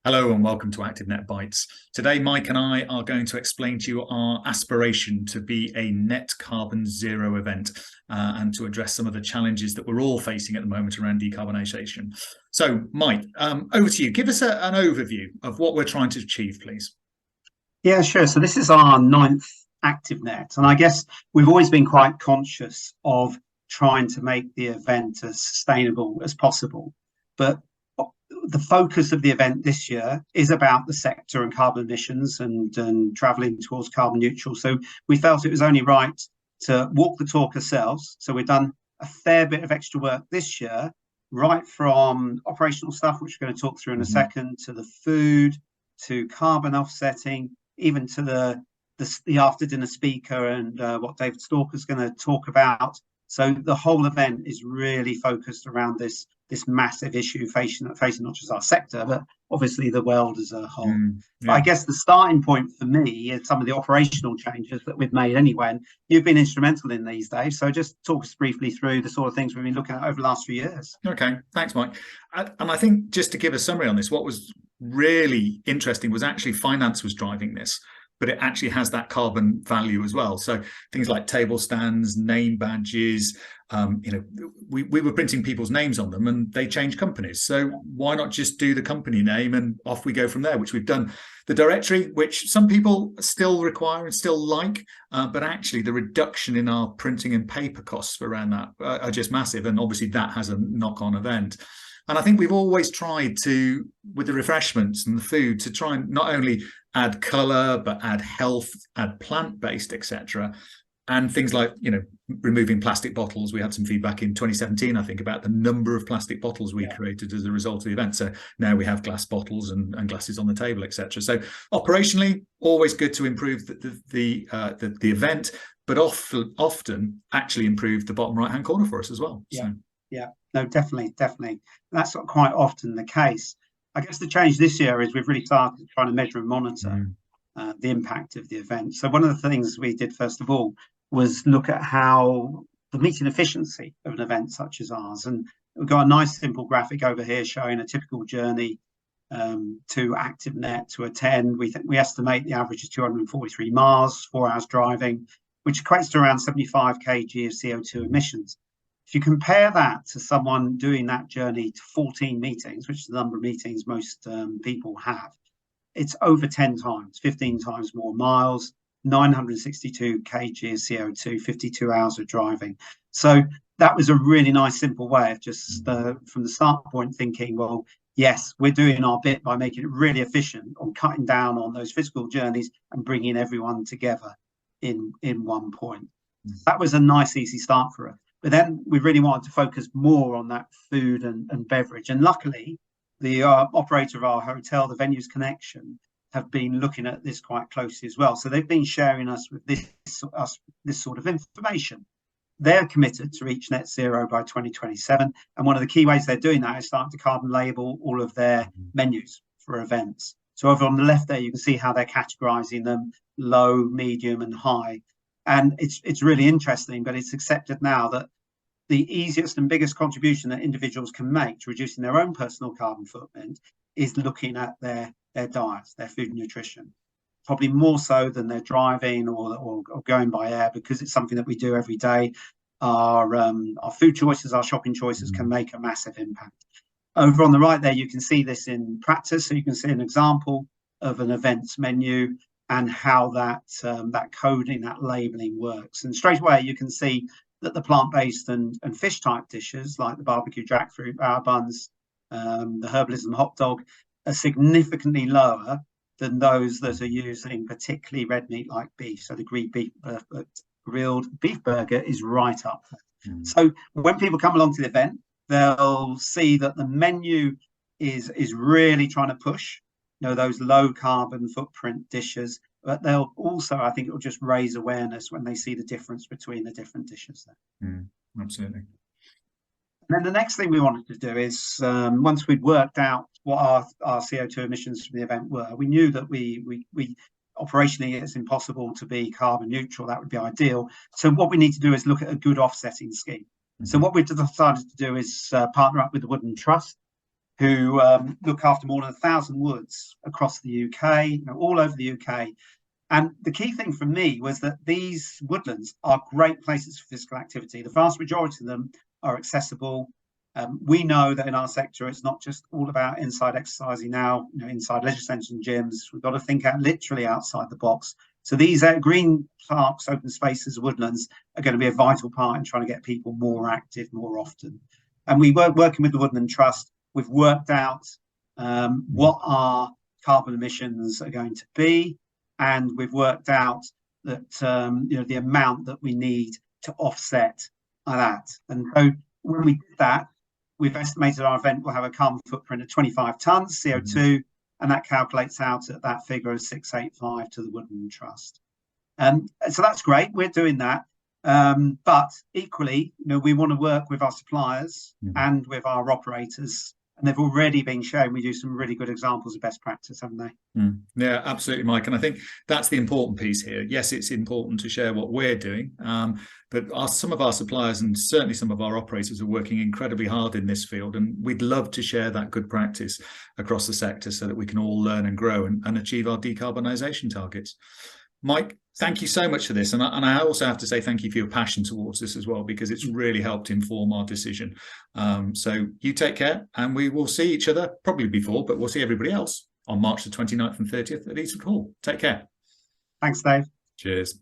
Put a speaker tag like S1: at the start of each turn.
S1: Hello and welcome to ActiveNet Bytes. Today, Mike and I are going to explain to you our aspiration to be a net carbon zero event and to address some of the challenges that we're all facing at the moment around decarbonisation. So, Mike, over to you. Give us an overview of what we're trying to achieve, please.
S2: Yeah, sure. So this is our ninth ActiveNet, and I guess we've always been quite conscious of trying to make the event as sustainable as possible. But the focus of the event this year is about the sector and carbon emissions and travelling towards carbon neutral. So we felt it was only right to walk the talk ourselves. So we've done a fair bit of extra work this year, right from operational stuff, which we're going to talk through in a second, to the food, to carbon offsetting, even to the after dinner speaker and what David Stalker's going to talk about. So the whole event is really focused around this massive issue facing not just our sector, but obviously the world as a whole. But I guess the starting point for me is some of the operational changes that we've made anyway. And you've been instrumental in these, Dave. So just talk us briefly through the sort of things we've been looking at over the last few years.
S1: Okay, thanks, Mike. And I think just to give a summary on this, what was really interesting was actually finance was driving this, but it actually has that carbon value as well. So things like table stands, name badges, we were printing people's names on them and they change companies. So why not just do the company name and off we go from there, which we've done. The directory, which some people still require and still like, but actually the reduction in our printing and paper costs around that are just massive. And obviously that has a knock-on event. And I think we've always tried to, with the refreshments and the food, to try and not only add colour, but add health, add plant-based, etc. And things like, removing plastic bottles. We had some feedback in 2017, I think, about the number of plastic bottles we created as a result of the event. So now we have glass bottles and glasses on the table, etc. So operationally, always good to improve the event, but often actually improve the bottom right-hand corner for us as well.
S2: Yeah, no, definitely. That's quite often the case. I guess the change this year is we've really started trying to measure and monitor the impact of the event. So one of the things we did, first of all, was look at how the meeting efficiency of an event such as ours. And we've got a nice simple graphic over here showing a typical journey to ActiveNet to attend. We estimate the average is 243 miles, 4 hours driving, which equates to around 75 kg of CO2 emissions. If you compare that to someone doing that journey to 14 meetings, which is the number of meetings most people have, it's over 10 times, 15 times more miles, 962 kg of CO2, 52 hours of driving. So that was a really nice, simple way of just from the start point thinking, well, yes, we're doing our bit by making it really efficient on cutting down on those physical journeys and bringing everyone together in one point. That was a nice, easy start for us. But then we really wanted to focus more on that food and beverage. And luckily, the operator of our hotel, the Venues Connection, have been looking at this quite closely as well. So they've been sharing us with this sort of information. They're committed to reach net zero by 2027. And one of the key ways they're doing that is starting to carbon label all of their menus for events. So over on the left there, you can see how they're categorizing them: low, medium, and high. And it's really interesting, but it's accepted now that the easiest and biggest contribution that individuals can make to reducing their own personal carbon footprint is looking at their diets, their food and nutrition, probably more so than their driving or going by air, because it's something that we do every day. Our food choices, our shopping choices can make a massive impact. Over on the right there, you can see this in practice. So you can see an example of an events menu and how that coding, that labeling works. And straight away, you can see that the plant-based and fish type dishes, like the barbecue jackfruit bower buns, the herbalism hot dog, are significantly lower than those that are using particularly red meat like beef. So the grilled beef burger is right up there. So when people come along to the event, they'll see that the menu is really trying to push those low carbon footprint dishes, but they'll also, I think, it'll just raise awareness when they see the difference between the different dishes there.
S1: Absolutely.
S2: And then the next thing we wanted to do is, once we'd worked out what our CO2 emissions from the event were, we knew that we operationally it's impossible to be carbon neutral. That would be ideal. So what we need to do is look at a good offsetting scheme. So what we decided to do is partner up with the Woodland Trust. who look after more than 1,000 woods across the UK, all over the UK. And the key thing for me was that these woodlands are great places for physical activity. The vast majority of them are accessible. We know that in our sector, it's not just all about inside exercising now, inside leisure centres and gyms. We've got to think out literally outside the box. So these green parks, open spaces, woodlands are going to be a vital part in trying to get people more active more often. And we were working with the Woodland Trust. We've worked out what our carbon emissions are going to be, and we've worked out that the amount that we need to offset that. And so when we did that, we've estimated our event will have a carbon footprint of 25 tonnes CO2, and that calculates out at that figure of 685 to the Woodland Trust. So that's great. We're doing that. But equally, we want to work with our suppliers and with our operators. And they've already been shown. We do some really good examples of best practice, haven't they?
S1: Yeah, absolutely, Mike. And I think that's the important piece here. Yes, it's important to share what we're doing, but some of our suppliers and certainly some of our operators are working incredibly hard in this field. And we'd love to share that good practice across the sector so that we can all learn and grow and achieve our decarbonisation targets. Mike, thank you so much for this. And I also have to say thank you for your passion towards this as well, because it's really helped inform our decision. So you take care, and we will see each other probably before, but we'll see everybody else on March the 29th and 30th at Eastwood Hall. Take care.
S2: Thanks, Dave.
S1: Cheers.